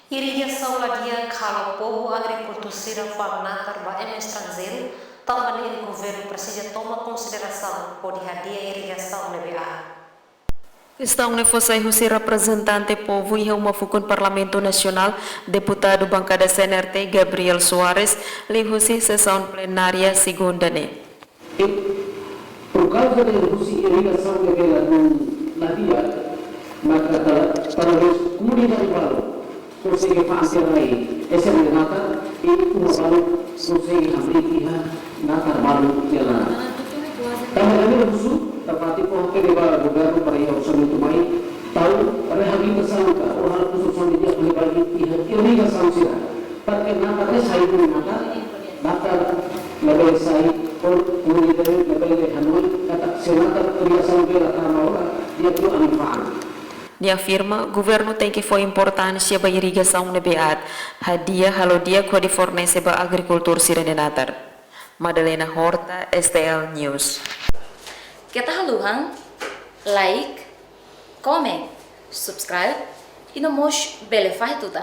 Irrigação ladia cala o povo agricultura fagnatar ba em estrangeiro, também o governo precisa tomar consideração por hadia irrigação LBA. Estão nefosai husi representante povo e uma fukun Parlamento Nacional, deputado bancada CNRT Gabriel Soares, li husi sessão plenária segunda-ne. Por causa da irrigação na via, maka para os comunidade baru consegue fazer aí essa renata e uma baru consegue abrir nata baru jalan. Kami khusus dapat dipohon di bawah governo para yang usaha itu mai tahu pada hari bersama orang khusus yang dia boleh bagi pihak irrigação sih. Tapi nata saya itu nata lebih saya por comunidade lebih Hanoi kata senata irrigação bela tanah dia tu anfaan. Dia afirma, governo tem que foi importância para irrigação na beat, hadia halodia que de fornece para agricultura sirenenatar. Madalena Horta, STL News. Kita haluhan, like, comment, subscribe e no mos belefaz tudo.